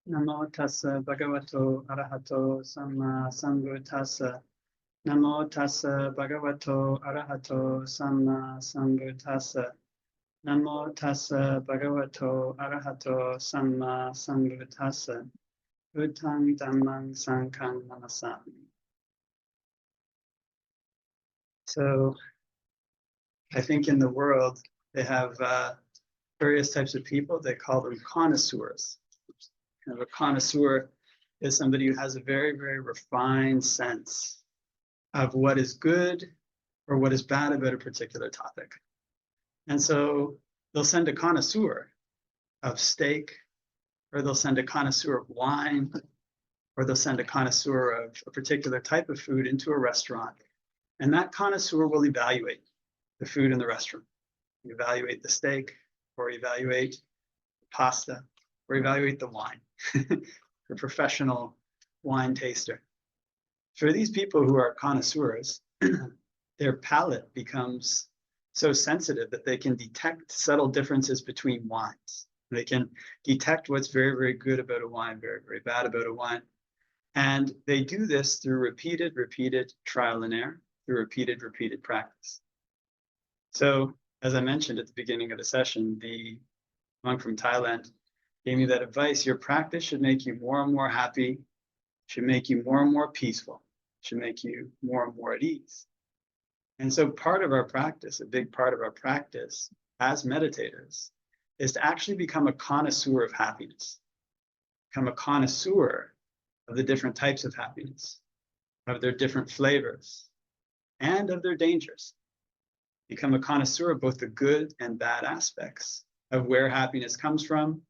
Namo tassa bhagavato arahato samma sambuddhassa. Namo tassa bhagavato arahato samma sambuddhassa. Namo tassa bhagavato arahato samma sambuddhassa. Buddhang dhammang sanghang namasami. So I think in the world they have various types of people. They call them connoisseurs. Kind of a connoisseur is somebody who has a very, very refined sense of what is good or what is bad about a particular topic. And so they'll send a connoisseur of steak, or they'll send a connoisseur of wine, or they'll send a connoisseur of a particular type of food into a restaurant. And that connoisseur will evaluate the food in the restaurant, evaluate the steak, or evaluate the pasta, or evaluate the wine. A professional wine taster. For these people who are connoisseurs, their palate becomes so sensitive that they can detect subtle differences between wines. They can detect what's very, very good about a wine, very, very bad about a wine. And they do this through repeated trial and error, through repeated practice. So, as I mentioned at the beginning of the session, the monk from Thailand gave me that advice. Your practice should make you more and more happy, should make you more and more peaceful, should make you more and more at ease. And so part of our practice, a big part of our practice as meditators, is to actually become a connoisseur of happiness, become a connoisseur of the different types of happiness, of their different flavors, and of their dangers. Become a connoisseur of both the good and bad aspects of where happiness comes from,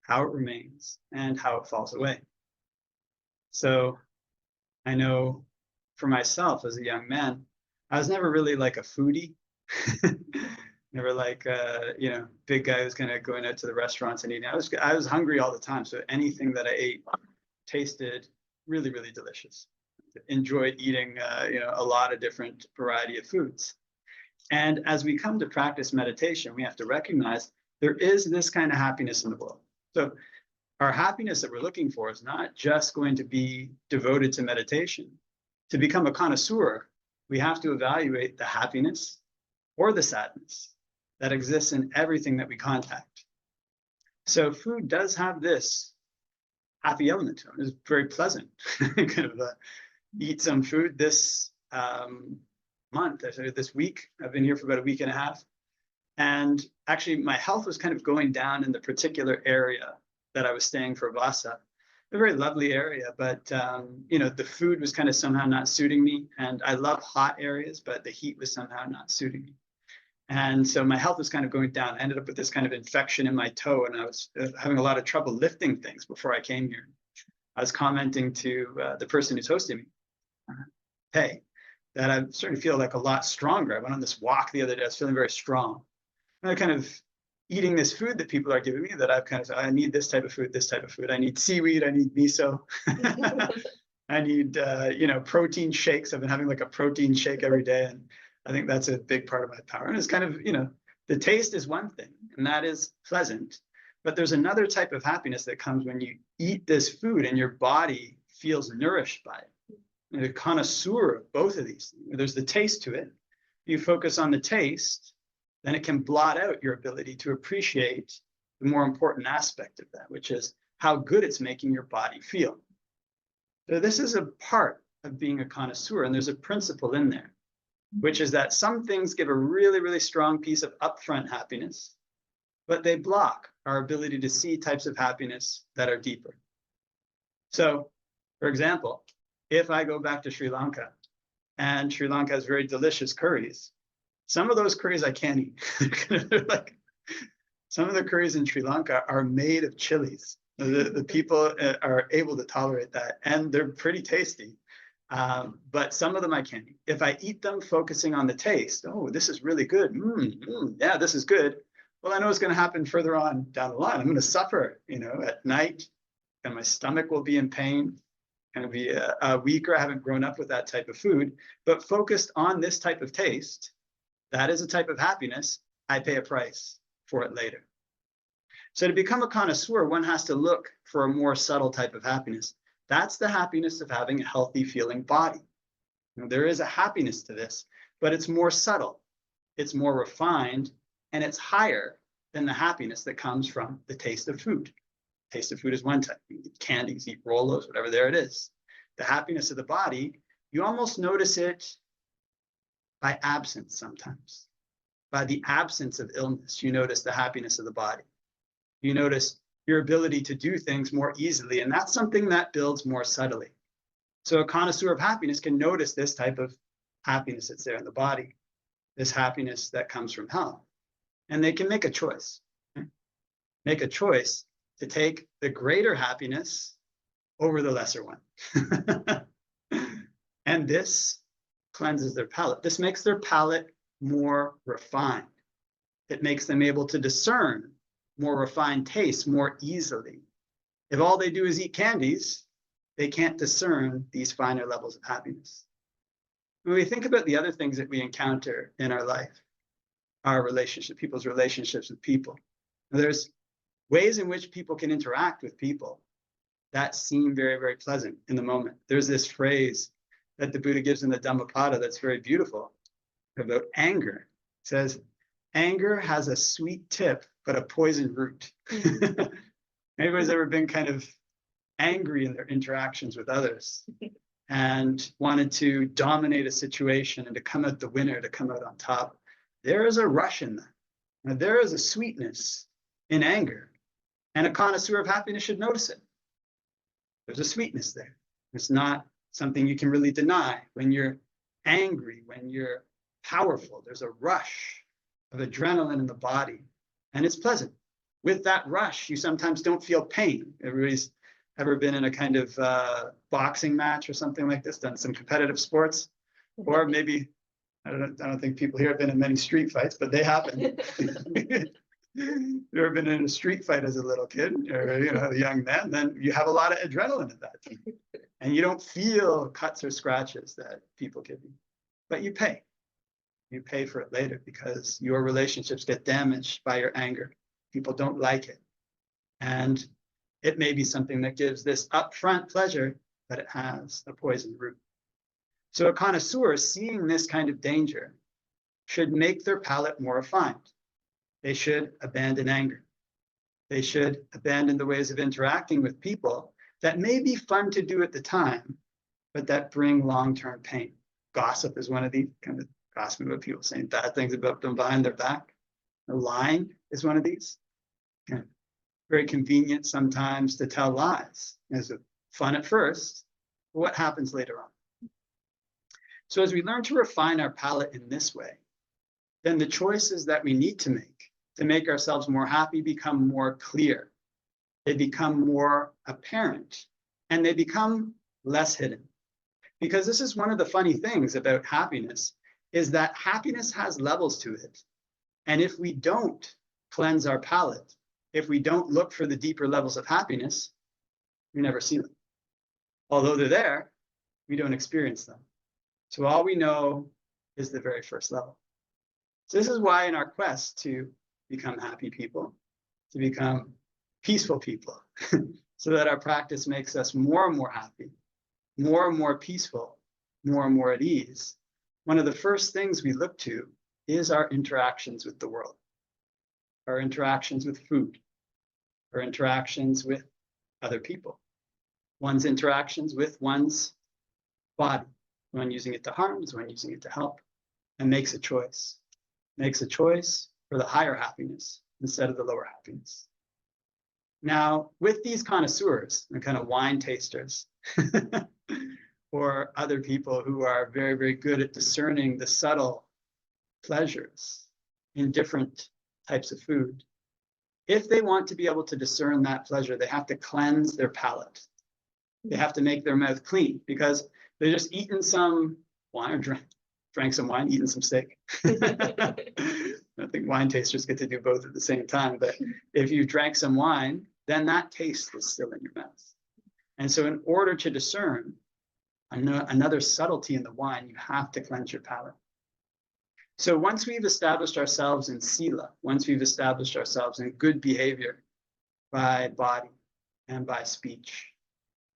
how it remains, and how it falls away. So I know for myself as a young man, I was never really like a foodie. Never like big guy who's kind of going out to the restaurants and eating. I was hungry all the time, so anything that I ate tasted really, really delicious. Enjoyed eating a lot of different variety of foods. And as we come to practice meditation, we have to recognize there is this kind of happiness in the world. So our happiness that we're looking for is not just going to be devoted to meditation. To become a connoisseur, we have to evaluate the happiness or the sadness that exists in everything that we contact. So food does have this happy element to it. It's very pleasant. Kind of eat some food this month, this week. I've been here for about a week and a half. And actually, my health was kind of going down in the particular area that I was staying for Vasa. A very lovely area, but the food was kind of somehow not suiting me. And I love hot areas, but the heat was somehow not suiting me. And so my health was kind of going down. I ended up with this kind of infection in my toe, and I was having a lot of trouble lifting things before I came here. I was commenting to the person who's hosting me, hey, that I'm starting to feel like a lot stronger. I went on this walk the other day. I was feeling very strong. And I kind of eating this food that people are giving me that I need this type of food, this type of food. I need seaweed, I need miso. I need, protein shakes. I've been having like a protein shake every day. And I think that's a big part of my power. And it's kind of, the taste is one thing, and that is pleasant. But there's another type of happiness that comes when you eat this food and your body feels nourished by it. And a connoisseur of both of these things. There's the taste to it. You focus on the taste, then it can blot out your ability to appreciate the more important aspect of that, which is how good it's making your body feel. So this is a part of being a connoisseur, and there's a principle in there, which is that some things give a really, really strong piece of upfront happiness, but they block our ability to see types of happiness that are deeper. So, for example, if I go back to Sri Lanka, and Sri Lanka has very delicious curries, some of those curries I can't eat. Some of the curries in Sri Lanka are made of chilies. The people are able to tolerate that, and they're pretty tasty. But some of them I can't eat. If I eat them focusing on the taste, oh, this is really good. Yeah, this is good. Well, I know what's going to happen further on down the line. I'm going to suffer, at night, and my stomach will be in pain. Going to be weaker. I haven't grown up with that type of food, but focused on this type of taste, that is a type of happiness. I pay a price for it later. So to become a connoisseur, one has to look for a more subtle type of happiness. That's the happiness of having a healthy feeling body. Now, there is a happiness to this, but it's more subtle, it's more refined, and it's higher than the happiness that comes from the taste of food. Taste of food is one type. You eat candies, eat Rolos, whatever there it is. The happiness of the body, you almost notice it by absence sometimes. By the absence of illness, you notice the happiness of the body. You notice your ability to do things more easily, and that's something that builds more subtly. So a connoisseur of happiness can notice this type of happiness that's there in the body, this happiness that comes from health, and they can make a choice. Make a choice to take the greater happiness over the lesser one. And this cleanses their palate. This makes their palate more refined. It makes them able to discern more refined tastes more easily. If all they do is eat candies, they can't discern these finer levels of happiness. When we think about the other things that we encounter in our life, our relationship, people's relationships with people, there's ways in which people can interact with people that seem very, very pleasant in the moment. There's this phrase that the Buddha gives in the Dhammapada that's very beautiful about anger. It says, anger has a sweet tip, but a poison root. Anybody's ever been kind of angry in their interactions with others and wanted to dominate a situation and to come out the winner, to come out on top? There is a rush in that. Now, there is a sweetness in anger, and a connoisseur of happiness should notice it. There's a sweetness there. It's not something you can really deny. When you're angry, when you're powerful, there's a rush of adrenaline in the body, and it's pleasant. With that rush, you sometimes don't feel pain. Everybody's ever been in a kind of boxing match or something like this, done some competitive sports, or maybe, I don't think people here have been in many street fights, but they happen. You ever been in a street fight as a little kid or a young man? Then you have a lot of adrenaline at that time, and you don't feel cuts or scratches that people give you, but you pay. You pay for it later because your relationships get damaged by your anger. People don't like it, and it may be something that gives this upfront pleasure, but it has a poison root. So a connoisseur, seeing this kind of danger, should make their palate more refined. They should abandon anger. They should abandon the ways of interacting with people that may be fun to do at the time, but that bring long-term pain. Gossip is one of these, kind of gossiping about people, saying bad things about them behind their back. Lying is one of these. Very convenient sometimes to tell lies. It's fun at first, but what happens later on? So as we learn to refine our palate in this way, then the choices that we need to make ourselves more happy become more clear. They become more apparent, and they become less hidden. Because this is one of the funny things about happiness, is that happiness has levels to it. And if we don't cleanse our palate, if we don't look for the deeper levels of happiness, we never see them. Although they're there, we don't experience them. So all we know is the very first level. So this is why in our quest to become happy people, to become peaceful people, so that our practice makes us more and more happy, more and more peaceful, more and more at ease, one of the first things we look to is our interactions with the world, our interactions with food, our interactions with other people, one's interactions with one's body, one using it to harm, one using it to help, and makes a choice for the higher happiness instead of the lower happiness. Now, with these connoisseurs, the kind of wine tasters, or other people who are very, very good at discerning the subtle pleasures in different types of food, if they want to be able to discern that pleasure, they have to cleanse their palate. They have to make their mouth clean, because they're just eating some wine or drank some wine, eating some steak. I think wine tasters get to do both at the same time, but if you drank some wine, then that taste is still in your mouth. And so in order to discern another subtlety in the wine, you have to cleanse your palate. So once we've established ourselves in sila, once we've established ourselves in good behavior, by body, and by speech.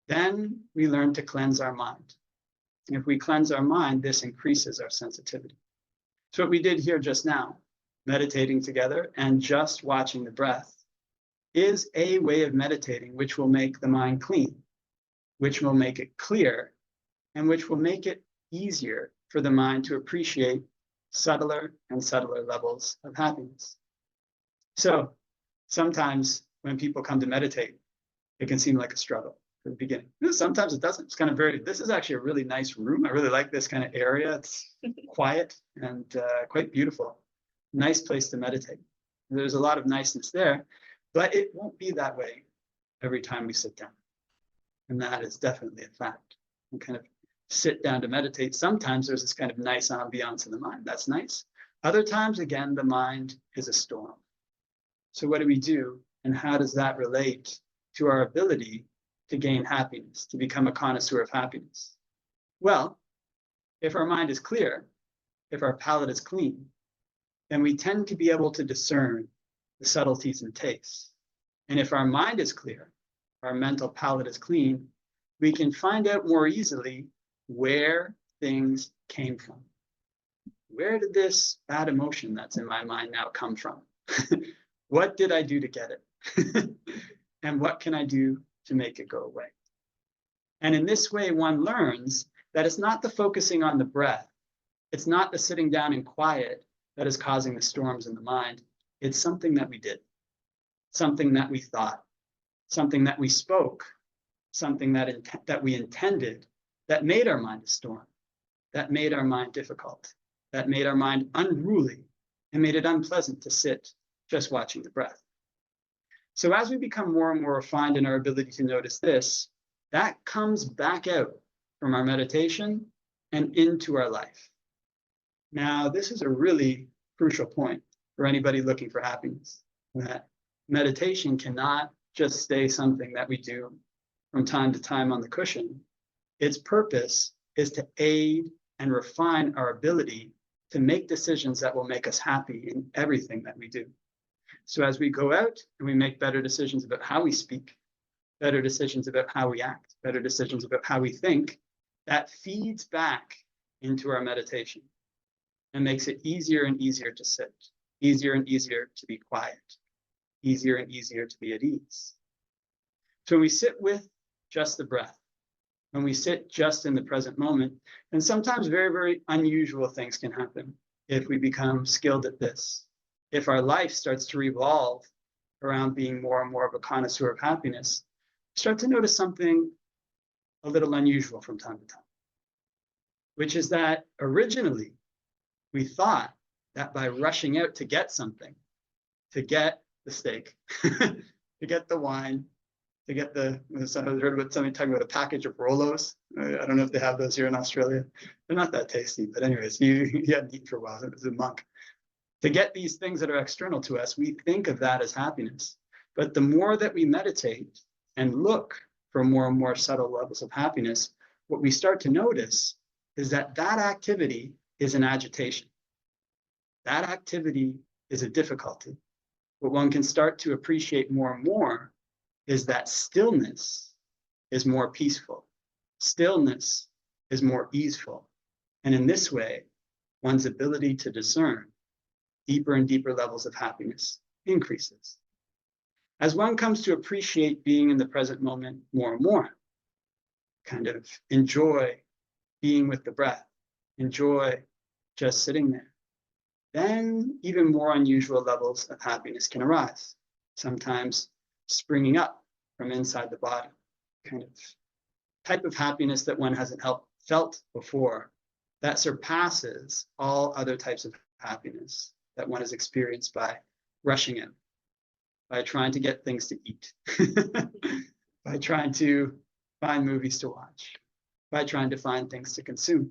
Then we learn to cleanse our mind. And if we cleanse our mind, this increases our sensitivity. So what we did here just now, meditating together and just watching the breath, is a way of meditating which will make the mind clean, which will make it clear, and which will make it easier for the mind to appreciate subtler and subtler levels of happiness. So sometimes when people come to meditate, it can seem like a struggle at the beginning. Sometimes it doesn't. It's kind of this is actually a really nice room. I really like this kind of area. It's quiet and quite beautiful. Nice place to meditate. There's a lot of niceness there, but it won't be that way every time we sit down. And that is definitely a fact. We kind of sit down to meditate. Sometimes there's this kind of nice ambiance in the mind. That's nice. Other times, again, the mind is a storm. So what do we do? And how does that relate to our ability to gain happiness, to become a connoisseur of happiness? Well, if our mind is clear, if our palate is clean, then we tend to be able to discern the subtleties and tastes. And if our mind is clear, our mental palate is clean, we can find out more easily where things came from. Where did this bad emotion that's in my mind now come from? What did I do to get it? And what can I do to make it go away? And in this way, one learns that it's not the focusing on the breath. It's not the sitting down in quiet that is causing the storms in the mind. It's something that we did, something that we thought, something that we spoke, something that we intended that made our mind a storm, that made our mind difficult, that made our mind unruly and made it unpleasant to sit just watching the breath. So as we become more and more refined in our ability to notice this, that comes back out from our meditation and into our life. Now, this is a really crucial point for anybody looking for happiness, that meditation cannot just stay something that we do from time to time on the cushion. Its purpose is to aid and refine our ability to make decisions that will make us happy in everything that we do. So as we go out and we make better decisions about how we speak, better decisions about how we act, better decisions about how we think, that feeds back into our meditation and makes it easier and easier to sit, easier and easier to be quiet, easier and easier to be at ease. So when we sit with just the breath, when we sit just in the present moment, and sometimes very, very unusual things can happen if we become skilled at this. If our life starts to revolve around being more and more of a connoisseur of happiness, start to notice something a little unusual from time to time, which is that originally we thought that by rushing out to get something, to get the steak, to get the wine, to get I heard about somebody talking about a package of Rolos. I don't know if they have those here in Australia. They're not that tasty, but anyways, he hadn't eaten for a while. It was a monk. To get these things that are external to us, we think of that as happiness. But the more that we meditate and look for more and more subtle levels of happiness, what we start to notice is that that activity is an agitation. That activity is a difficulty. What one can start to appreciate more and more is that stillness is more peaceful. Stillness is more easeful. And in this way, one's ability to discern deeper and deeper levels of happiness increases. As one comes to appreciate being in the present moment more and more, kind of enjoy being with the breath, enjoy just sitting there, then even more unusual levels of happiness can arise, sometimes springing up from inside the body, kind of type of happiness that one hasn't felt before, that surpasses all other types of happiness that one has experienced by rushing in, by trying to get things to eat, by trying to find movies to watch, by trying to find things to consume.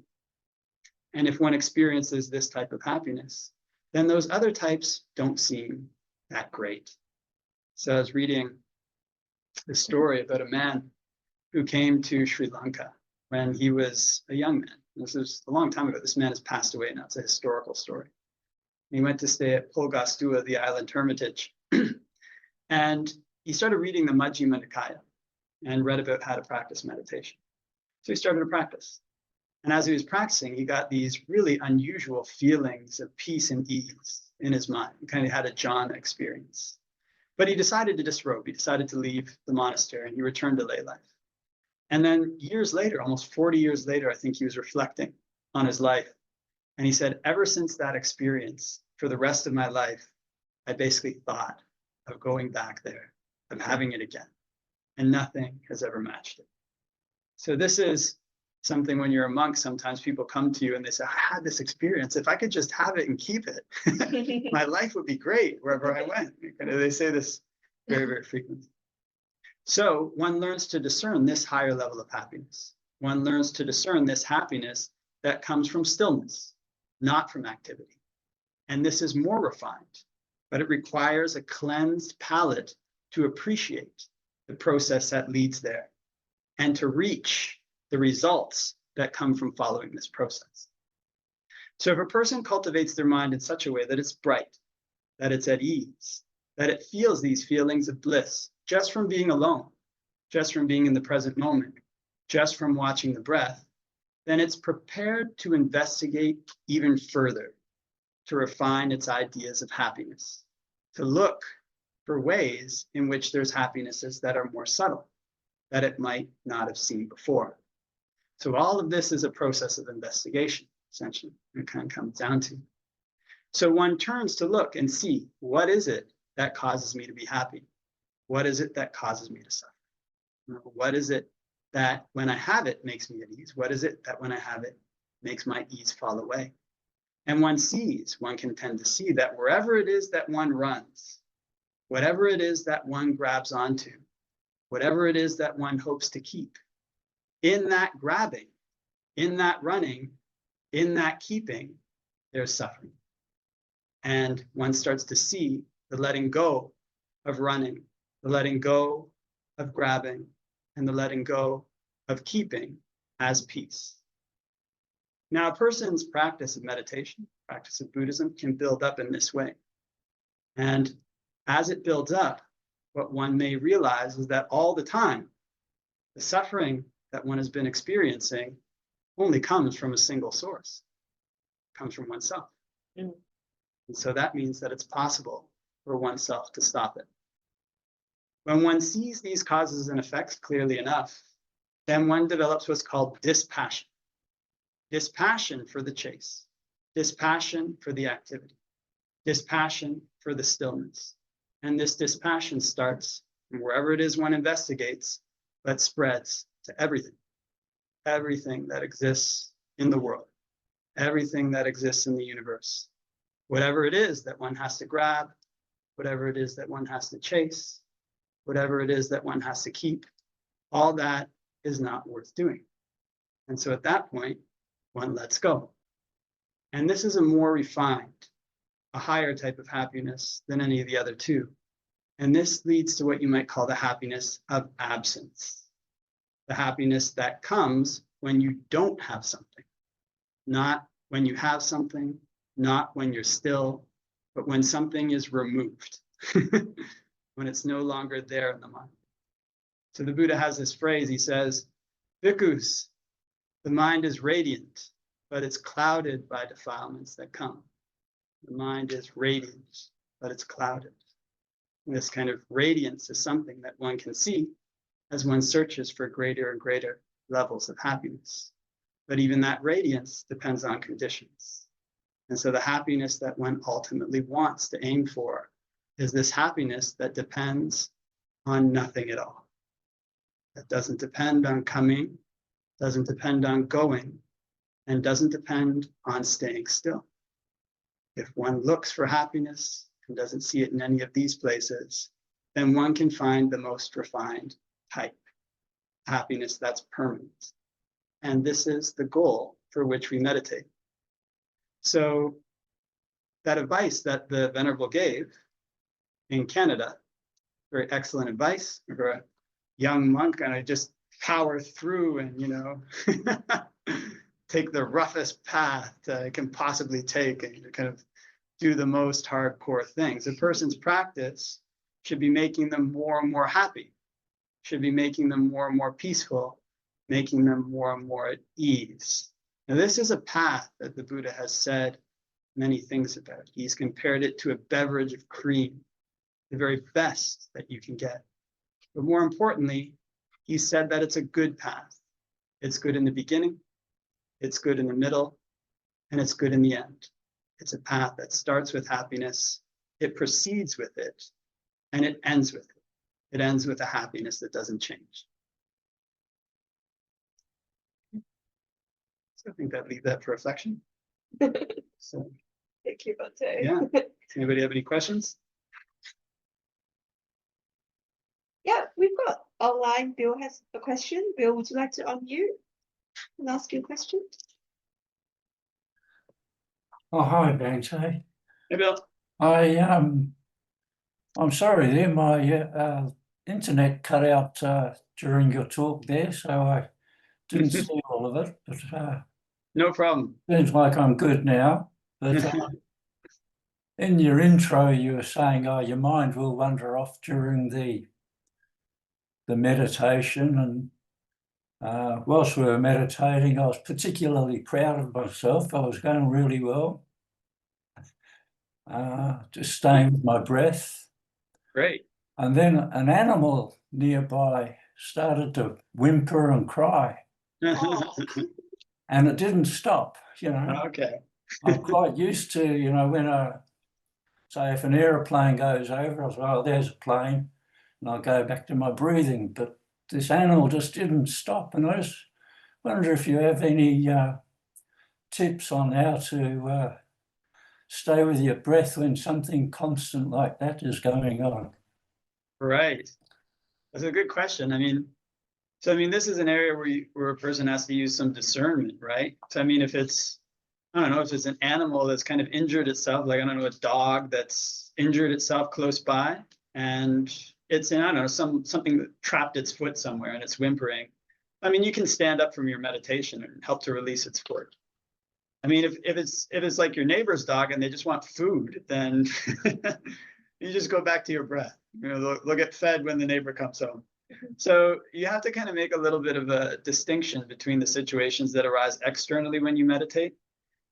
And if one experiences this type of happiness, then those other types don't seem that great. So I was reading the story about a man who came to Sri Lanka when he was a young man. This was a long time ago. This man has passed away now. It's a historical story. He went to stay at Polgastua, the island hermitage. And he started reading the Majjhima Nikaya and read about how to practice meditation. So he started to practice. And as he was practicing, he got these really unusual feelings of peace and ease in his mind. He kind of had a jhana experience. But he decided to disrobe. He decided to leave the monastery, and he returned to lay life. And then years later, almost 40 years later, I think he was reflecting on his life. And he said, ever since that experience, for the rest of my life, I basically thought of going back there, of having it again. And nothing has ever matched it. So this is something when you're a monk, sometimes people come to you and they say, I had this experience. If I could just have it and keep it, my life would be great wherever I went. They say this very, very frequently. So one learns to discern this higher level of happiness. One learns to discern this happiness that comes from stillness, not from activity. And this is more refined, but it requires a cleansed palate to appreciate the process that leads there and to reach the results that come from following this process. So if a person cultivates their mind in such a way that it's bright, that it's at ease, that it feels these feelings of bliss just from being alone, just from being in the present moment, just from watching the breath, then it's prepared to investigate even further, to refine its ideas of happiness, to look for ways in which there's happinesses that are more subtle, that it might not have seen before. So all of this is a process of investigation, essentially, it kind of comes down to. So one turns to look and see, what is it that causes me to be happy? What is it that causes me to suffer? What is it that when I have it makes me at ease? What is it that when I have it makes my ease fall away? And one sees, one can tend to see that wherever it is that one runs, whatever it is that one grabs onto, whatever it is that one hopes to keep, in that grabbing, in that running, in that keeping, there's suffering. And one starts to see the letting go of running, the letting go of grabbing, and the letting go of keeping as peace. Now, a person's practice of meditation, practice of Buddhism, can build up in this way. And as it builds up, what one may realize is that all the time, the suffering that one has been experiencing only comes from a single source. It comes from oneself. And so that means that it's possible for oneself to stop it. When one sees these causes and effects clearly enough, then one develops what's called dispassion. Dispassion for the chase, dispassion for the activity, dispassion for the stillness. And this dispassion starts from wherever it is one investigates, but spreads to everything, everything that exists in the world, everything that exists in the universe. Whatever it is that one has to grab, whatever it is that one has to chase, whatever it is that one has to keep, all that is not worth doing. And so at that point, one lets go. And this is a more refined, a higher type of happiness than any of the other two. And this leads to what you might call the happiness of absence, the happiness that comes when you don't have something, not when you have something, not when you're still, but when something is removed, when it's no longer there in the mind. So the Buddha has this phrase, he says, Bhikkhus, the mind is radiant, but it's clouded by defilements that come. The mind is radiant, but it's clouded. And this kind of radiance is something that one can see as one searches for greater and greater levels of happiness. But even that radiance depends on conditions. And so the happiness that one ultimately wants to aim for is this happiness that depends on nothing at all. That doesn't depend on coming, doesn't depend on going, and doesn't depend on staying still. If one looks for happiness and doesn't see it in any of these places, then one can find the most refined type, happiness that's permanent. And this is the goal for which we meditate. So that advice that the Venerable gave in Canada, very excellent advice for a young monk, and I just power through and, take the roughest path I can possibly take and kind of do the most hardcore things. A person's practice should be making them more and more happy, should be making them more and more peaceful, making them more and more at ease. Now, this is a path that the Buddha has said many things about. He's compared it to a beverage of cream, the very best that you can get. But more importantly, he said that it's a good path. It's good in the beginning, it's good in the middle, and it's good in the end. It's a path that starts with happiness, it proceeds with it, and it ends with it. It ends with a happiness that doesn't change. So I think that leaves that for reflection. So, Thank you, Bhante. yeah. Does anybody have any questions? Yeah, we've got online. Bill has a question. Bill, would you like to unmute and ask your question? Oh, hi, Bhante. Hey, Bill. I'm sorry there, my internet cut out during your talk there, so I didn't see all of it, but No problem. seems like I'm good now. But in your intro, you were saying, oh, your mind will wander off during the meditation, and whilst we were meditating, I was particularly proud of myself. I was going really well. Just staying with my breath. Great. And then an animal nearby started to whimper and cry, and it didn't stop, you know. Okay. I'm quite used to, you know, when say if an aeroplane goes over, I'll say, oh, there's a plane, and I'll go back to my breathing. But this animal just didn't stop. And I just wonder if you have any tips on how to stay with your breath when something constant like that is going on. Right. That's a good question. I mean, this is an area where a person has to use some discernment, right? So, I mean, if it's, I don't know, if it's an animal that's kind of injured itself, like, I don't know, a dog that's injured itself close by, and it's in, I don't know, something that trapped its foot somewhere and it's whimpering. I mean, you can stand up from your meditation and help to release its foot. I mean, if it's like your neighbor's dog and they just want food, then you just go back to your breath. You know, they'll get fed when the neighbor comes home. So you have to kind of make a little bit of a distinction between the situations that arise externally when you meditate.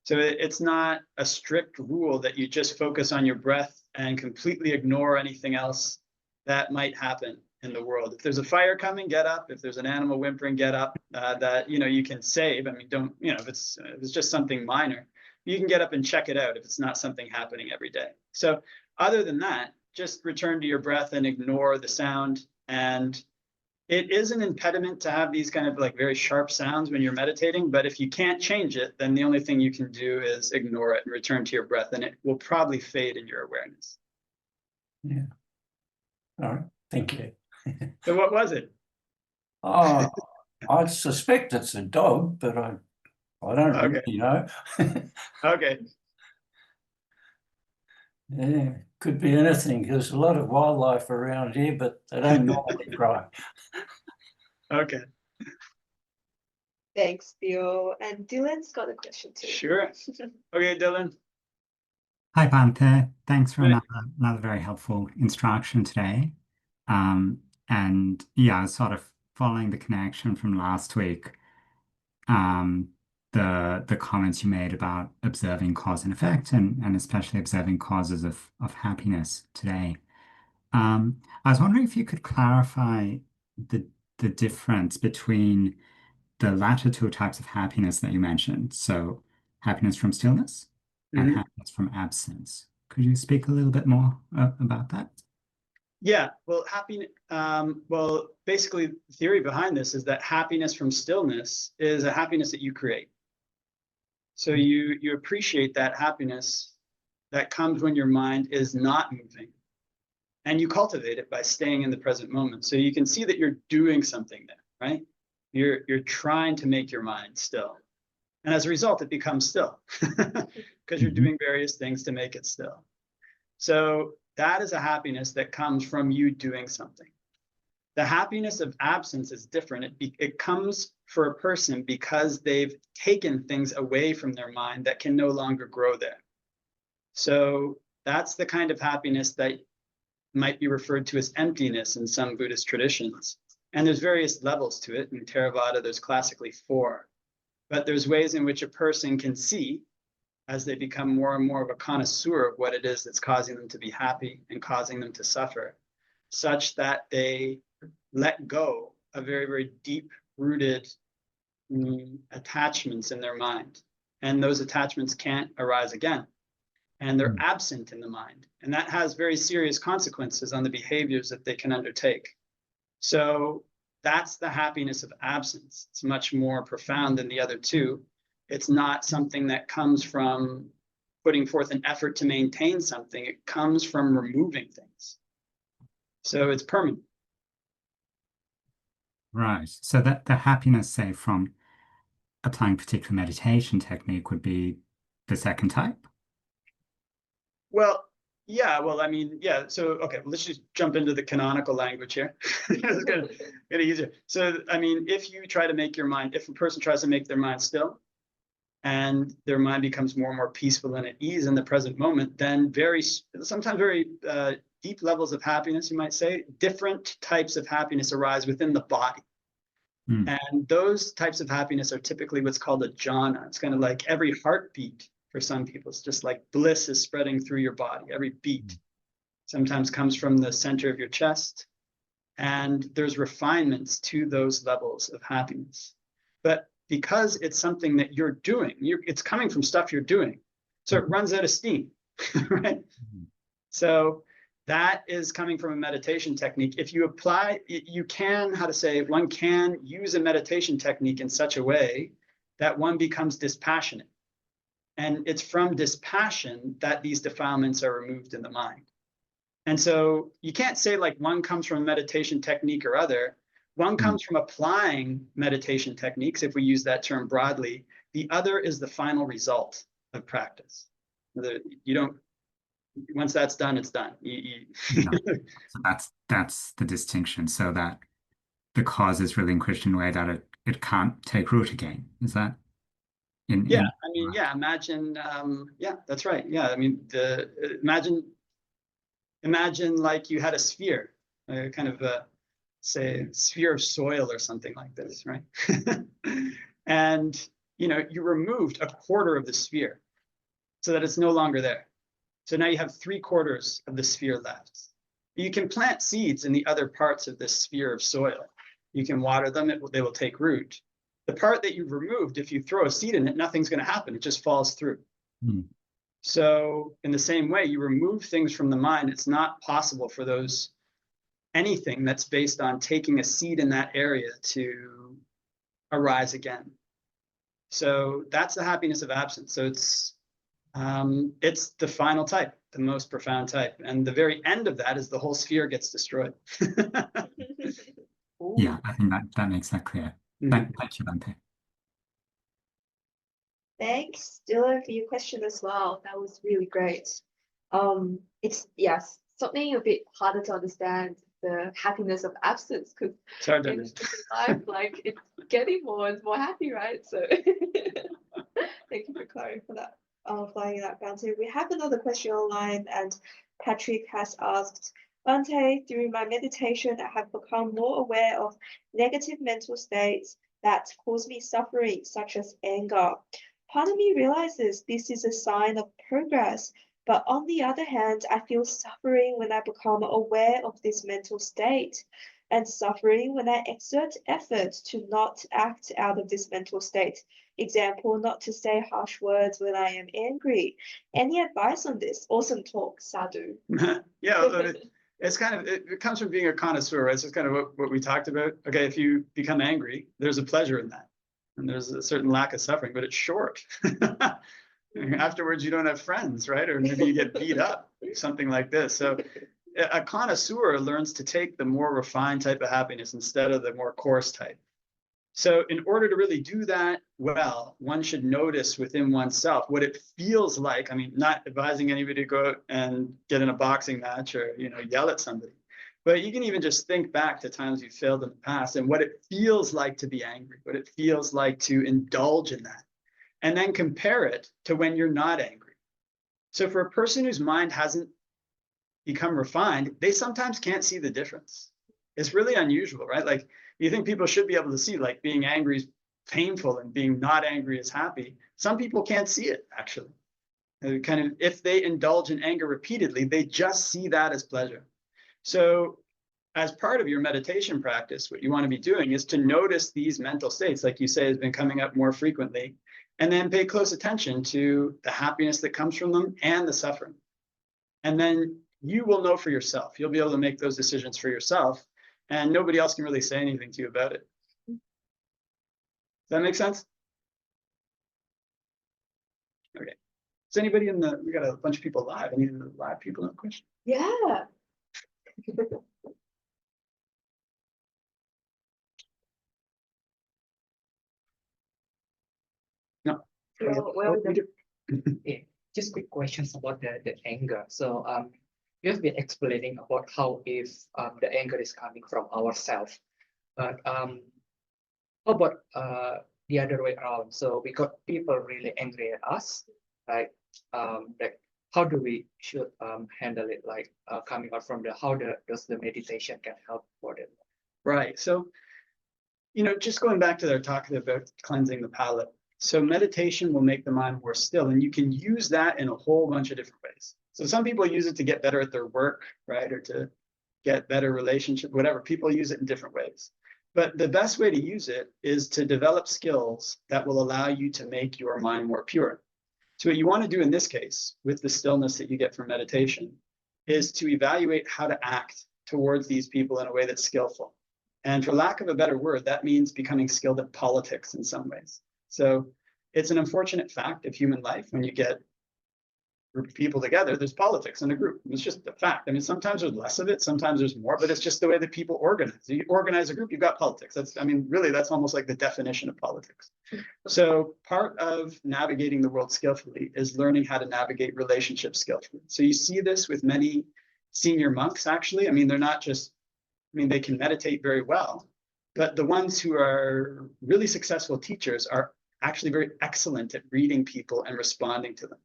So it's not a strict rule that you just focus on your breath and completely ignore anything else that might happen in the world. If there's a fire coming, get up. If there's an animal whimpering, get up. That, you know, you can save. I mean, don't, you know, if it's just something minor, you can get up and check it out if it's not something happening every day. So other than that, just return to your breath and ignore the sound. And it is an impediment to have these kind of like very sharp sounds when you're meditating, but if you can't change it, then the only thing you can do is ignore it and return to your breath, and it will probably fade in your awareness. Yeah. All right. Thank you. So what was it? Oh, I suspect it's a dog, but I don't really know. Okay. Yeah, could be anything. There's a lot of wildlife around here, but they don't normally cry. Okay. Thanks, Bill. And Dylan's got a question too. Sure. Okay, Dylan. Hi, Bhante. Thanks for another very helpful instruction today. And yeah, sort of following the connection from last week, the comments you made about observing cause and effect, and especially observing causes of happiness today. I was wondering if you could clarify the difference between the latter two types of happiness that you mentioned. So happiness from stillness and happiness from absence. Could you speak a little bit more about that? Yeah, well, basically the theory behind this is that happiness from stillness is a happiness that you create. So you appreciate that happiness that comes when your mind is not moving, and you cultivate it by staying in the present moment. So you can see that you're doing something there, right? You're trying to make your mind still. And as a result, it becomes still because you're doing various things to make it still. So that is a happiness that comes from you doing something. The happiness of absence is different. It comes for a person because they've taken things away from their mind that can no longer grow there. So that's the kind of happiness that might be referred to as emptiness in some Buddhist traditions. And there's various levels to it. In Theravada, there's classically 4. But there's ways in which a person can see, as they become more and more of a connoisseur of what it is that's causing them to be happy and causing them to suffer, such that they let go of very, very deep-rooted attachments in their mind. And those attachments can't arise again. And they're absent in the mind. And that has very serious consequences on the behaviors that they can undertake. So that's the happiness of absence. It's much more profound than the other two. It's not something that comes from putting forth an effort to maintain something. It comes from removing things. So it's permanent. Right. So that the happiness, say, from applying particular meditation technique would be the second type? Well, yeah, well, I mean, yeah. So, okay, let's just jump into the canonical language here. It's gonna get easier. So, I mean, if you try to make your mind, if a person tries to make their mind still, and their mind becomes more and more peaceful and at ease in the present moment, then sometimes very deep levels of happiness, you might say, different types of happiness arise within the body. And those types of happiness are typically what's called a jhana. It's kind of like every heartbeat for some people. It's just like bliss is spreading through your body. Every beat sometimes comes from the center of your chest. And there's refinements to those levels of happiness. But because it's something that you're doing, it's coming from stuff you're doing. So it runs out of steam, right? So that is coming from a meditation technique. If you apply, you can, one can use a meditation technique in such a way that one becomes dispassionate. And it's from dispassion that these defilements are removed in the mind. And so you can't say like one comes from a meditation technique or other. One comes from applying meditation techniques, if we use that term broadly. The other is the final result of practice. Once that's done, it's done. So that's the distinction. So that the cause is relinquished in a way that it can't take root again. Is that? Imagine. That's right. Yeah, I mean, imagine like you had a sphere, kind of say sphere of soil or something like this, right? And you removed a quarter of the sphere so that it's no longer there. So now you have 3/4 of the sphere left. You can plant seeds in the other parts of this sphere of soil. You can water them, they will take root. The part that you've removed, if you throw a seed in it, nothing's going to happen. It just falls through. So in the same way, you remove things from the mind. It's not possible for anything that's based on taking a seed in that area to arise again. So that's the happiness of absence. So it's the final type, the most profound type. And the very end of that is the whole sphere gets destroyed. Yeah, I think that makes that clear. Thank you, Bhante. Thanks, Dylan, for your question as well. That was really great. It's something a bit harder to understand, the happiness of absence, because in life, like it's getting more and more happy, right? So thank you for clarifying that. Flying that, Bhante. We have another question online, and Patrick has asked, Bhante, through my meditation, I have become more aware of negative mental states that cause me suffering, such as anger. Part of me realizes this is a sign of progress, but on the other hand, I feel suffering when I become aware of this mental state, and suffering when I exert effort to not act out of this mental state. Example, not to say harsh words when I am angry. Any advice on this? Awesome talk, Sadhu. Yeah, it's kind of, it comes from being a connoisseur, right? So it's kind of what we talked about. Okay, if you become angry, there's a pleasure in that. And there's a certain lack of suffering, but it's short. Afterwards, you don't have friends, right? Or maybe you get beat up, something like this. So a connoisseur learns to take the more refined type of happiness instead of the more coarse type. So in order to really do that well, one should notice within oneself what it feels like. I mean, not advising anybody to go out and get in a boxing match or, yell at somebody. But you can even just think back to times you failed in the past and what it feels like to be angry, what it feels like to indulge in that, and then compare it to when you're not angry. So for a person whose mind hasn't become refined, they sometimes can't see the difference. It's really unusual, right? Like, you think people should be able to see, like, being angry is painful and being not angry is happy. Some people can't see it, actually. Kind of, if they indulge in anger repeatedly, they just see that as pleasure. So as part of your meditation practice, what you want to be doing is to notice these mental states, like you say, has been coming up more frequently, and then pay close attention to the happiness that comes from them and the suffering. And then you will know for yourself. You'll be able to make those decisions for yourself, and nobody else can really say anything to you about it. Does that make sense? Okay. Does anybody we got a bunch of people live. Any of the live people have a question? Yeah. No. Well, We do. Yeah, just quick questions about the anger. So you have been explaining about how if the anger is coming from ourselves, but how about the other way around? So we got people really angry at us, like how do we should handle it, like coming out from does the meditation can help for them? Right. So, just going back to their talk about cleansing the palate. So meditation will make the mind more still, and you can use that in a whole bunch of different ways. So some people use it to get better at their work, right? Or to get better relationship, whatever. People use it in different ways. But the best way to use it is to develop skills that will allow you to make your mind more pure. So what you want to do in this case, with the stillness that you get from meditation, is to evaluate how to act towards these people in a way that's skillful. And for lack of a better word, that means becoming skilled at politics in some ways. So it's an unfortunate fact of human life. When you get a group of people together, there's politics in a group. It's just a fact. I mean, sometimes there's less of it, sometimes there's more, but it's just the way that people organize. You organize a group, you've got politics. Really, that's almost like the definition of politics. So part of navigating the world skillfully is learning how to navigate relationships skillfully. So you see this with many senior monks, actually. They're not just, they can meditate very well, but the ones who are really successful teachers are actually very excellent at reading people and responding to them.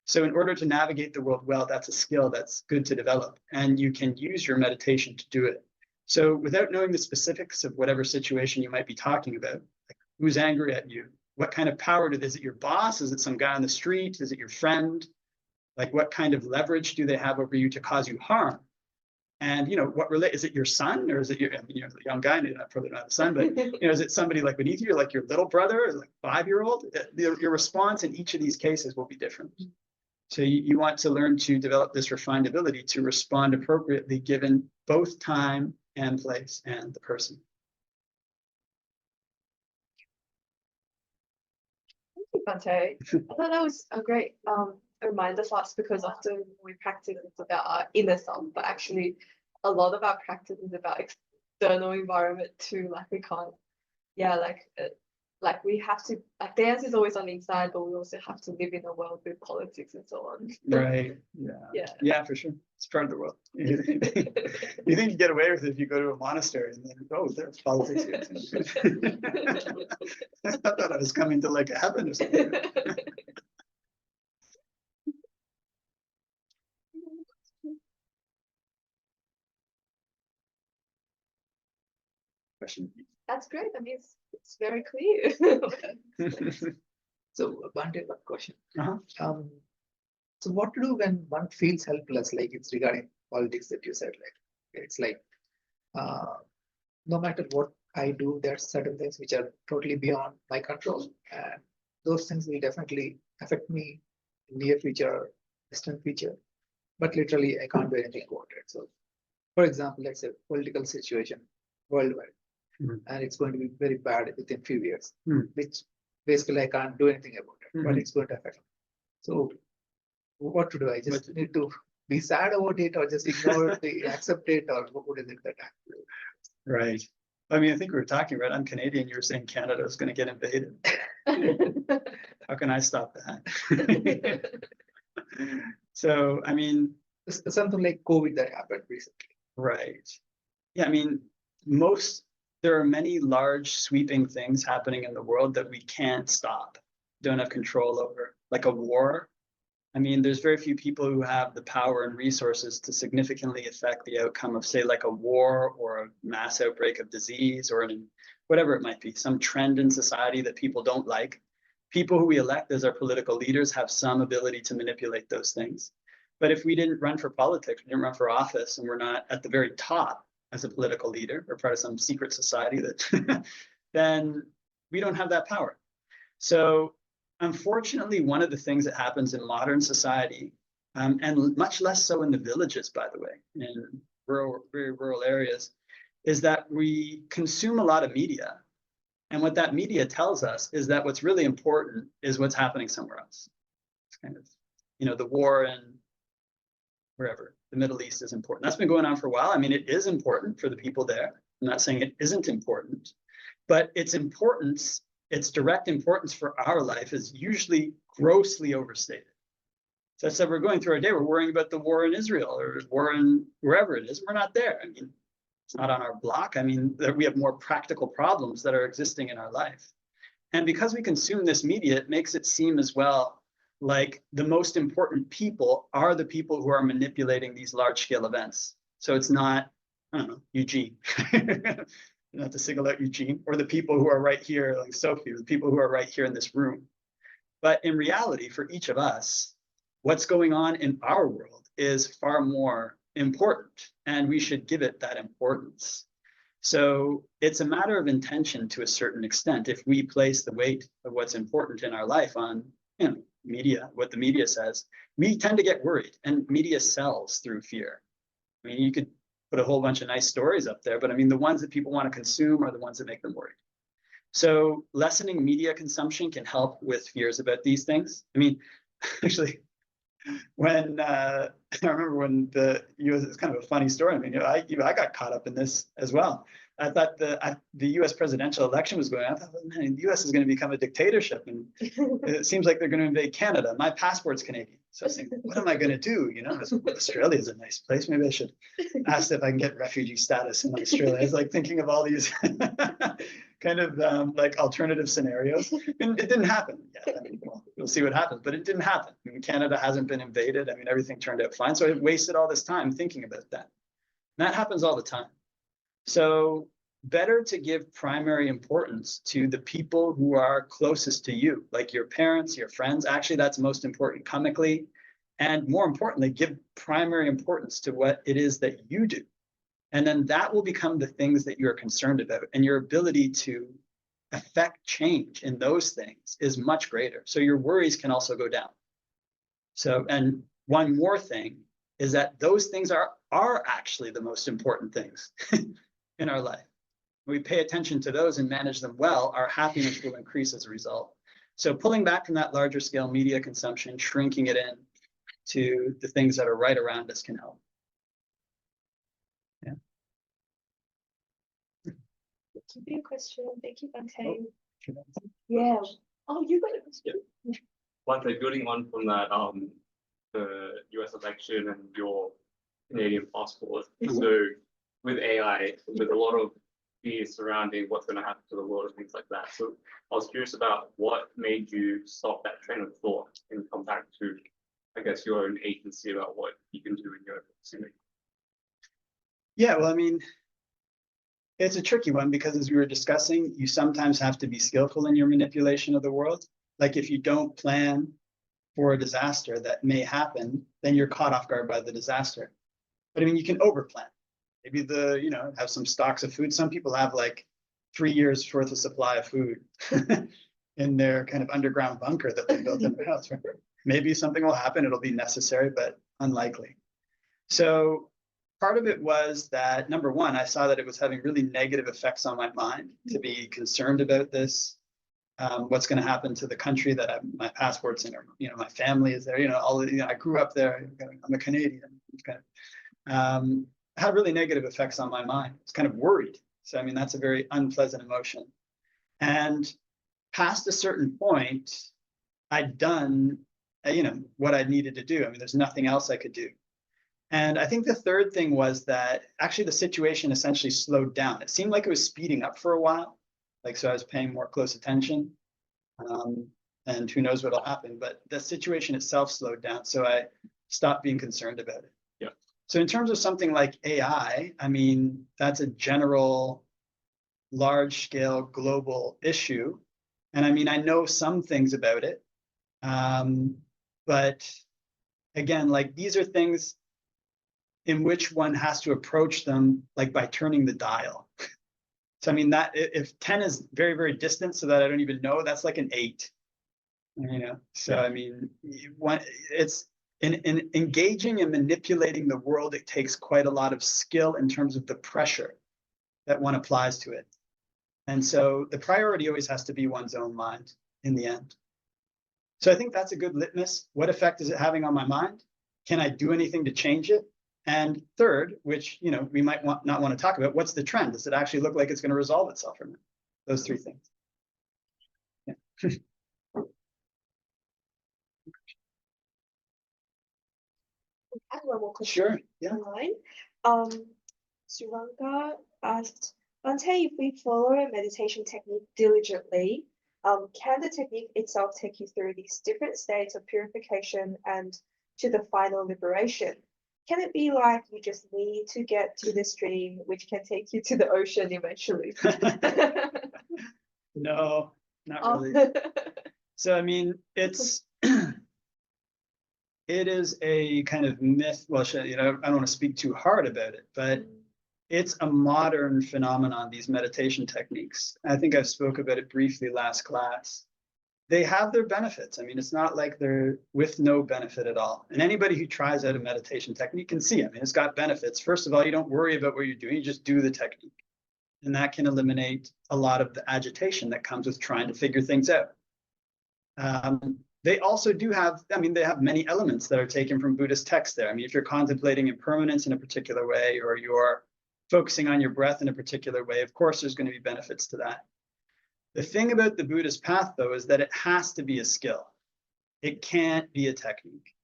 So in order to navigate the world well, that's a skill that's good to develop, and you can use your meditation to do it. So without knowing the specifics of whatever situation you might be talking about, like who's angry at you, what kind of power is it your boss? Is it some guy on the street? Is it your friend? Like, what kind of leverage do they have over you to cause you harm? And is it your son, or is it the young guy? Probably not the son, but is it somebody like beneath you, like your little brother, or like 5-year-old? Your response in each of these cases will be different. So you want to learn to develop this refined ability to respond appropriately given both time and place and the person. Thank you, Bhante. I thought that was a great reminder for us, because often when we practice, it's about our inner self, but actually a lot of our practice is about external environment too. Like we can't, like we have to, like the answer is always on the inside, but we also have to live in a world with politics and so on. Right. Yeah, for sure. It's part of the world. You think you get away with it if you go to a monastery and then, there's politics here. I thought I was coming to like heaven or something. Question. That's great. I mean, it's very clear. So Bhante, one question. Uh-huh. So what to do when one feels helpless, like it's regarding politics that you said, like it's like no matter what I do, there are certain things which are totally beyond my control, and those things will definitely affect me in near future, distant future, but literally I can't do anything about it. So for example, let's say political situation worldwide, and it's going to be very bad within few years, which basically I can't do anything about it, but it's going to affect me. So what to do? I just need to be sad about it, or just ignore it, accept it, or what is it that I do? Right. I think we were talking about, I'm Canadian, you were saying Canada is going to get invaded. How can I stop that? So, something like COVID that happened recently. Right. Yeah, there are many large sweeping things happening in the world that we can't stop, don't have control over, like a war. I mean, there's very few people who have the power and resources to significantly affect the outcome of, say, like a war or a mass outbreak of disease or whatever it might be, some trend in society that people don't like. People who we elect as our political leaders have some ability to manipulate those things. But if we didn't run for politics, we didn't run for office, and we're not at the very top as a political leader or part of some secret society, that then we don't have that power. So unfortunately, one of the things that happens in modern society, and much less so in the villages, by the way, in very rural areas, is that we consume a lot of media. And what that media tells us is that what's really important is what's happening somewhere else. It's kind of, the war in wherever, the Middle East is important. That's been going on for a while. I mean, it is important for the people there. I'm not saying it isn't important, but its importance, its direct importance for our life is usually grossly overstated. So I said, we're going through our day, we're worrying about the war in Israel or war in wherever it is. We're not there. I mean, it's not on our block. I mean, we have more practical problems that are existing in our life. And because we consume this media, it makes it seem as well like the most important people are the people who are manipulating these large-scale events. So it's not, I don't know, Eugene. Not to single out Eugene, or the people who are right here, like Sophie, or the people who are right here in this room. But in reality, for each of us, what's going on in our world is far more important, and we should give it that importance. So it's a matter of intention to a certain extent. If we place the weight of what's important in our life on media, what the media says, we tend to get worried, and media sells through fear. I mean, you could put a whole bunch of nice stories up there, but I mean, the ones that people want to consume are the ones that make them worried. So lessening media consumption can help with fears about these things. I mean, actually, when I remember when the US, it's kind of a funny story. I mean, I got caught up in this as well. I thought the US presidential election was going on. I thought, man, the US is going to become a dictatorship, and it seems like they're going to invade Canada. My passport's Canadian. So I was thinking, what am I going to do? Australia is a nice place. Maybe I should ask if I can get refugee status in Australia. I was like thinking of all these kind of like alternative scenarios. And it didn't happen yet. I mean, well, we'll see what happens, but it didn't happen. I mean, Canada hasn't been invaded. I mean, everything turned out fine. So I wasted all this time thinking about that. And that happens all the time. So better to give primary importance to the people who are closest to you, like your parents, your friends. Actually, that's most important comically. And more importantly, give primary importance to what it is that you do. And then that will become the things that you're concerned about. And your ability to affect change in those things is much greater. So your worries can also go down. So, and one more thing is that those things are actually the most important things in our life. When we pay attention to those and manage them well, our happiness will increase as a result. So pulling back from that larger scale media consumption, shrinking it in to the things that are right around us can help. Yeah. Thank you for your question. Thank you, Bante. Yeah. Oh, you got a question. Yeah. Like building on from that, the US election and your Canadian passport. So with AI, there's a lot of fear surrounding what's going to happen to the world and things like that. So I was curious about what made you stop that train of thought and come back to, I guess, your own agency about what you can do in your community. Yeah, well, I mean, it's a tricky one because as we were discussing, you sometimes have to be skillful in your manipulation of the world. Like if you don't plan for a disaster that may happen, then you're caught off guard by the disaster. But I mean, you can overplan. Maybe have some stocks of food. Some people have like 3 years worth of supply of food in their kind of underground bunker that they built in their house. Maybe something will happen. It'll be necessary, but unlikely. So part of it was that, number one, I saw that it was having really negative effects on my mind to be concerned about this. What's going to happen to the country that my passport's in, or my family is there. I grew up there. I'm a Canadian. Kind of had really negative effects on my mind. I was kind of worried. So I mean, that's a very unpleasant emotion. And past a certain point, I'd done what I needed to do. I mean, there's nothing else I could do. And I think the third thing was that actually the situation essentially slowed down. It seemed like it was speeding up for a while. So I was paying more close attention. and who knows what'll happen, but the situation itself slowed down. So I stopped being concerned about it. Yeah. So in terms of something like AI, I mean, that's a general, large scale global issue. And I mean, I know some things about it. But again, like these are things in which one has to approach them like by turning the dial. So I mean that if 10 is very, very distant so that I don't even know, that's like an 8. You know, so I mean, it's in engaging and manipulating the world, it takes quite a lot of skill in terms of the pressure that one applies to it. And so the priority always has to be one's own mind in the end. So I think that's a good litmus. What effect is it having on my mind? Can I do anything to change it? And third, which, you know, we might not want to talk about, what's the trend? Does it actually look like it's going to resolve itself or not? Those 3 things. Yeah. I have one more question. Sure. Yeah. Online. Suranga asked, Bhante, if we follow a meditation technique diligently, can the technique itself take you through these different states of purification and to the final liberation? Can it be like you just need to get to the stream, which can take you to the ocean eventually? No, not really. So, I mean, it's, it is a kind of myth. Well, you know, I don't want to speak too hard about it, but it's a modern phenomenon, these meditation techniques. I think I spoke about it briefly last class. They have their benefits. I mean, it's not like they're with no benefit at all. And anybody who tries out a meditation technique can see, I mean, it's got benefits. First of all, you don't worry about what you're doing, you just do the technique. And that can eliminate a lot of the agitation that comes with trying to figure things out. They also do have, I mean, they have many elements that are taken from Buddhist texts there. I mean, if you're contemplating impermanence in a particular way, or you're focusing on your breath in a particular way, of course, there's going to be benefits to that. The thing about the Buddhist path, though, is that it has to be a skill. It can't be a technique.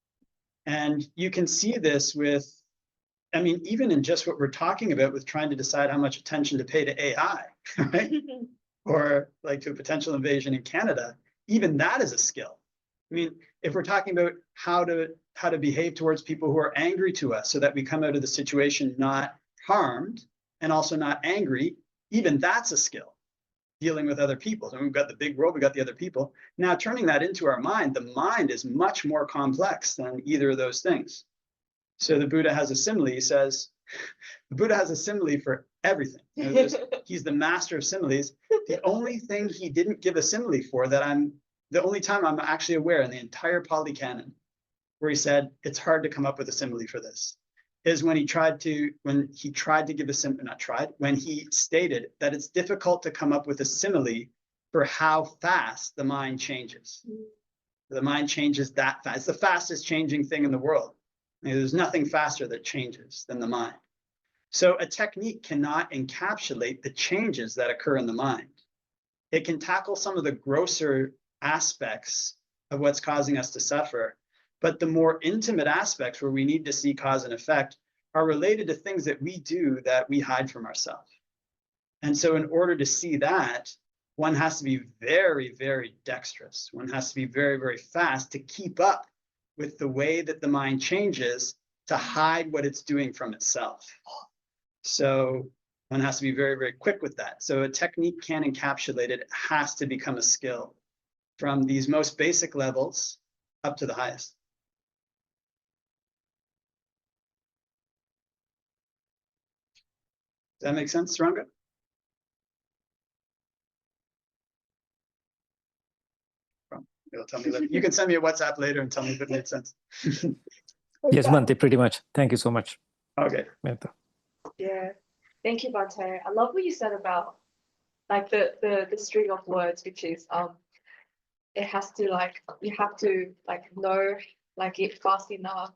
And you can see this with, I mean, even in just what we're talking about with trying to decide how much attention to pay to AI, right? Or like to a potential invasion in Canada, even that is a skill. I mean, if we're talking about how to behave towards people who are angry to us so that we come out of the situation not harmed and also not angry, even that's a skill. Dealing with other people. And we've got the big world, we've got the other people. Now turning that into our mind, the mind is much more complex than either of those things. So the Buddha has a simile. He says, the Buddha has a simile for everything. You know, he's the master of similes. The only thing he didn't give a simile for the only time I'm actually aware in the entire Pali Canon where he said, it's hard to come up with a simile for this, is when he tried to give a simile, when he stated that it's difficult to come up with a simile for how fast the mind changes. The mind changes that fast. It's the fastest changing thing in the world. I mean, there's nothing faster that changes than the mind. So a technique cannot encapsulate the changes that occur in the mind. It can tackle some of the grosser aspects of what's causing us to suffer, but the more intimate aspects where we need to see cause and effect are related to things that we do that we hide from ourselves. And so in order to see that, one has to be very, very dexterous. One has to be very, very fast to keep up with the way that the mind changes to hide what it's doing from itself. So one has to be very, very quick with that. So a technique can't encapsulate it. It has to become a skill from these most basic levels up to the highest. Does that make sense, Saranga? You'll tell me later. You can send me a WhatsApp later and tell me if it made sense. Yes, Bhante, pretty much. Thank you so much. Okay. Yeah. Thank you, Bhante. I love what you said about like the string of words, which is it has to like you have to like know like it fast enough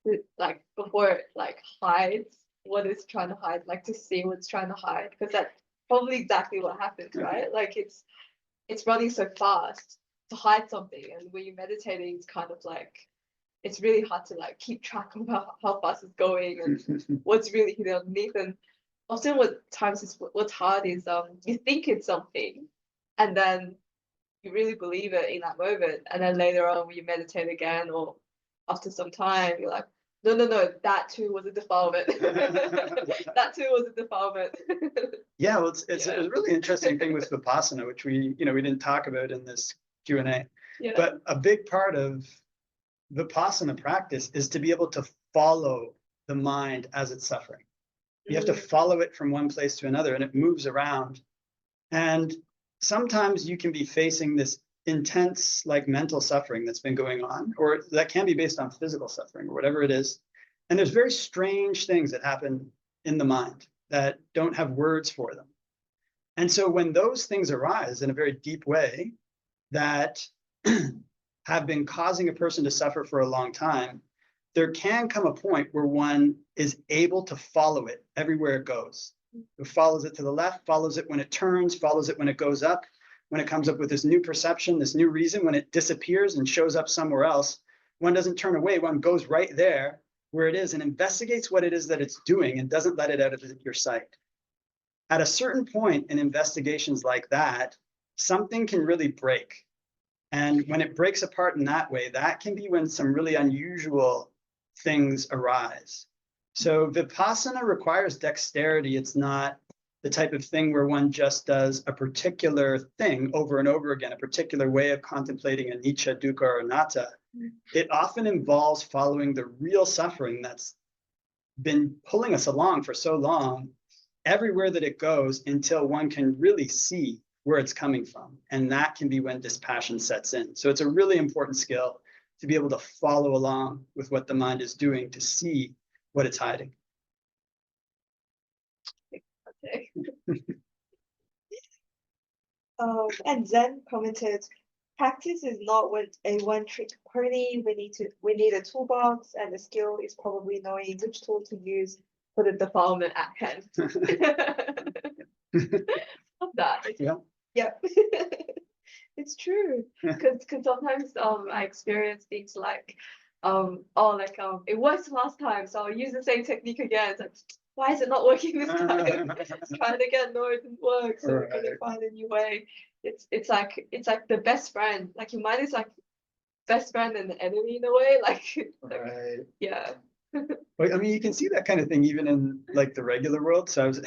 to, like before it like hides what it's trying to hide, like to see what's trying to hide, because that's probably exactly what happens, right? Like it's running so fast to hide something, and when you're meditating, it's kind of like it's really hard to like keep track of how fast it's going and what's really hidden underneath. And often what's hard is you think it's something, and then you really believe it in that moment, and then later on when you meditate again or after some time, you're like, no, that too was a defilement. That too was a defilement. Yeah, well, it's a really interesting thing with Vipassana, which we didn't talk about in this Q&A. Yeah. But a big part of Vipassana practice is to be able to follow the mind as it's suffering. You have to follow it from one place to another, and it moves around. And sometimes you can be facing this intense, like, mental suffering that's been going on, or that can be based on physical suffering or whatever it is. And there's very strange things that happen in the mind that don't have words for them. And so when those things arise in a very deep way that have been causing a person to suffer for a long time, there can come a point where one is able to follow it everywhere it goes. It follows it to the left, follows it when it turns, follows it when it goes up, when it comes up with this new perception, this new reason, when it disappears and shows up somewhere else. One doesn't turn away, one goes right there where it is and investigates what it is that it's doing and doesn't let it out of your sight. At a certain point in investigations like that, something can really break. And when it breaks apart in that way, that can be when some really unusual things arise. So Vipassana requires dexterity. It's not the type of thing where one just does a particular thing over and over again, a particular way of contemplating anicca, dukkha, or anatta. It often involves following the real suffering that's been pulling us along for so long, everywhere that it goes, until one can really see where it's coming from. And that can be when dispassion sets in. So it's a really important skill to be able to follow along with what the mind is doing, to see what it's hiding. Okay. And Zen commented, practice is not a one-trick pony. We need a toolbox, and the skill is probably knowing which tool to use for the defilement at hand. Love that. Yeah. Yep. It's true. Because sometimes I experience things like it worked last time, so I'll use the same technique again. It's like, why is it not working this time? Let's try it again. No, it didn't work. So we're gonna find a new way. It's like the best friend. Like your mind is like best friend and the enemy in a way. Like yeah. Well, I mean, you can see that kind of thing even in like the regular world. So I was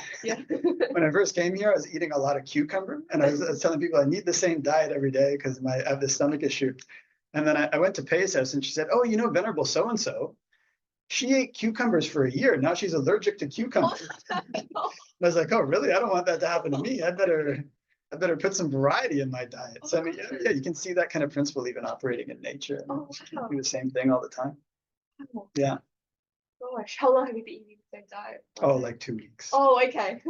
when I first came here, I was eating a lot of cucumber, and I was telling people I need the same diet every day because I have this stomach issue. And then I went to Pei's house, and she said, "Oh, Venerable so-and-so, she ate cucumbers for a year. Now she's allergic to cucumbers." I was like, "Oh, really? I don't want that to happen to me. I better put some variety in my diet." So I mean, yeah, you can see that kind of principle even operating in nature. Oh, wow. Do the same thing all the time. Oh, Yeah. gosh, how long have you been eating the same diet? Oh, like 2 weeks. Oh, okay.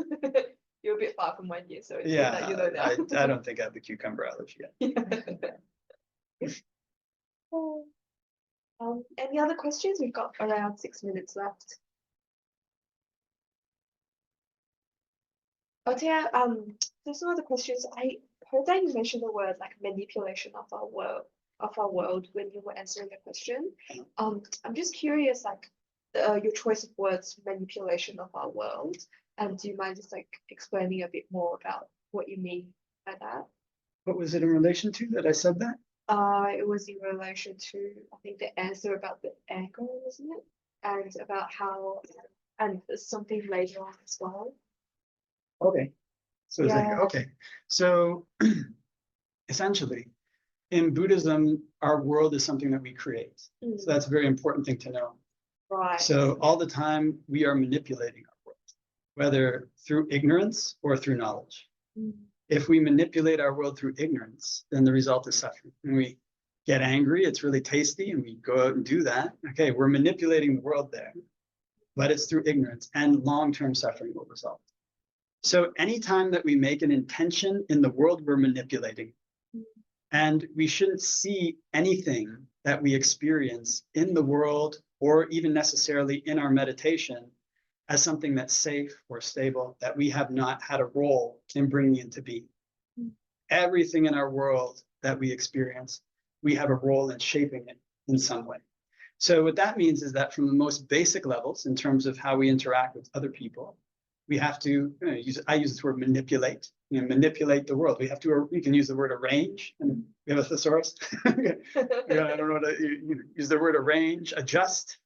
You're a bit far from 1 year, so it's good that you know now. I don't think I have the cucumber allergy yet. Any other questions? We've got around 6 minutes left. Oh, yeah. There's some other questions. I heard that you mentioned the word like manipulation of our world when you were answering the question. I'm just curious, like your choice of words, manipulation of our world, and do you mind just like explaining a bit more about what you mean by that? What was it in relation to that I said that? It was in relation to, I think, the answer about the ego, wasn't it? And about how, and there's something later on as well. Okay. So it's like, okay. So essentially, in Buddhism, our world is something that we create. So that's a very important thing to know. Right. So all the time we are manipulating our world, whether through ignorance or through knowledge. If we manipulate our world through ignorance, then the result is suffering. When we get angry, it's really tasty, and we go out and do that. Okay, we're manipulating the world there, but it's through ignorance, and long-term suffering will result. So anytime that we make an intention in the world, we're manipulating. And we shouldn't see anything that we experience in the world, or even necessarily in our meditation, as something that's safe or stable, that we have not had a role in bringing into being. Everything in our world that we experience, we have a role in shaping it in some way. So what that means is that from the most basic levels, in terms of how we interact with other people, we have to I use this word manipulate. manipulate the world. We can use the word arrange, and we have a thesaurus. Yeah, I don't know what to use the word arrange, adjust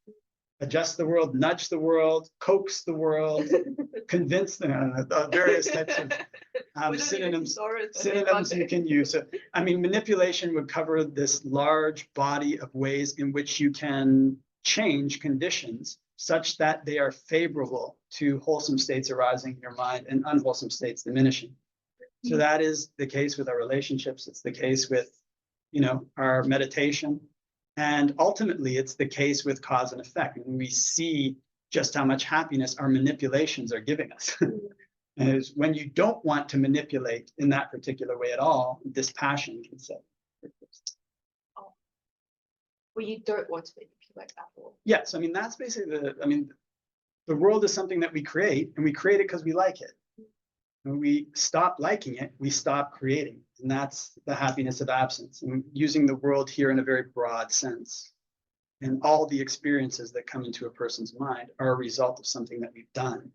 the world, nudge the world, coax the world, convince them, various types of synonyms you can use. So, I mean, manipulation would cover this large body of ways in which you can change conditions such that they are favorable to wholesome states arising in your mind and unwholesome states diminishing. So that is the case with our relationships. It's the case with, our meditation. And ultimately, it's the case with cause and effect. When we see just how much happiness our manipulations are giving us. And when you don't want to manipulate in that particular way at all, dispassion can set. Well, you don't want to manipulate at all. Yes, I mean, that's basically the world is something that we create, and we create it because we like it. When we stop liking it, we stop creating. And that's the happiness of absence. And using the world here in a very broad sense. And all the experiences that come into a person's mind are a result of something that we've done.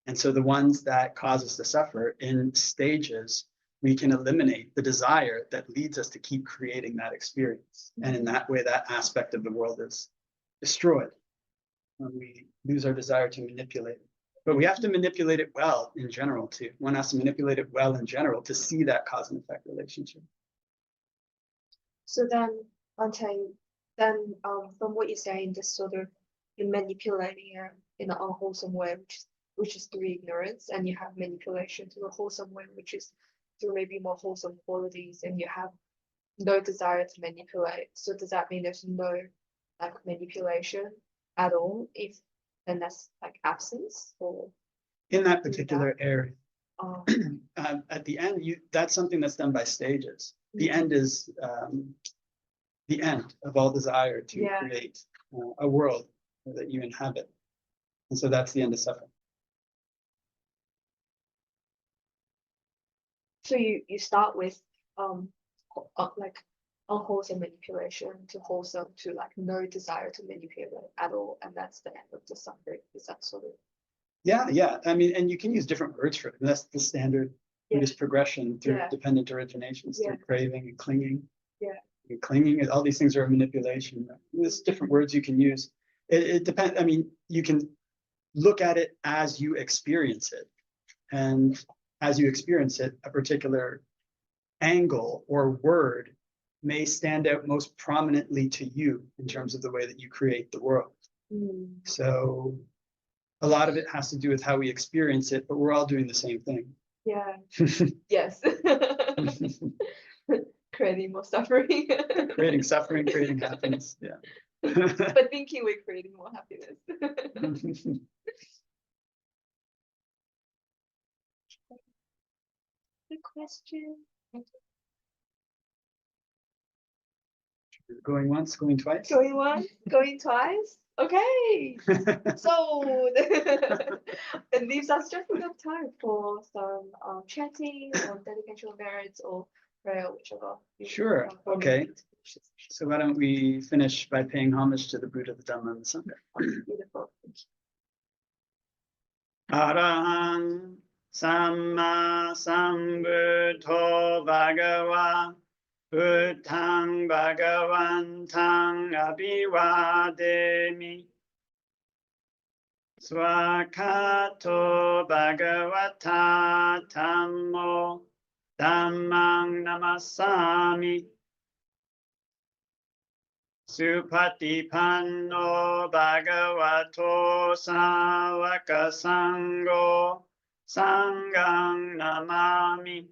And so the ones that cause us to suffer in stages, we can eliminate the desire that leads us to keep creating that experience. And in that way, that aspect of the world is destroyed when we lose our desire to manipulate it. But we have to manipulate it well in general too. One has to manipulate it well in general to see that cause and effect relationship. So then, from what you're saying, just sort of you're manipulating it in an unwholesome way, which is through ignorance, and you have manipulation through a wholesome way, which is through maybe more wholesome qualities, and you have no desire to manipulate. So does that mean there's no manipulation at all? Then that's absence, or in that particular area. Oh. At the end, that's something that's done by stages. The end is the end of all desire to create a world that you inhabit. And so that's the end of suffering. So you start with unwholesome manipulation to wholesome to no desire to manipulate at all, and that's the end of the suffering. Is that sort of? Yeah. I mean, and you can use different words for it. And that's the standard Buddhist progression through dependent originations, through craving and clinging. And clinging, all these things are a manipulation. There's different words you can use. It depends. I mean, you can look at it as you experience it, and as you experience it, a particular angle or word may stand out most prominently to you in terms of the way that you create the world. So a lot of it has to do with how we experience it, but we're all doing the same thing. Yeah. Yes. Creating more suffering. Creating suffering, creating happiness. Yeah. But thinking we're creating more happiness. Good question. Going once, going twice. Going once, going twice. Okay. So it leaves us just enough time for some chatting or dedication of merits or prayer, whichever. Sure. Okay. So why don't we finish by paying homage to the Buddha, the Dhamma, and the Sangha. Beautiful. Arahant Samma Sambuddho Bhagava Buddhaṃ Bhagavantaṃ Abhivādemi Swakato Bhagavata Dhammo Dhammang Namasami Supatipanno Bhagavato Sāvaka Sangho Sanghang Namami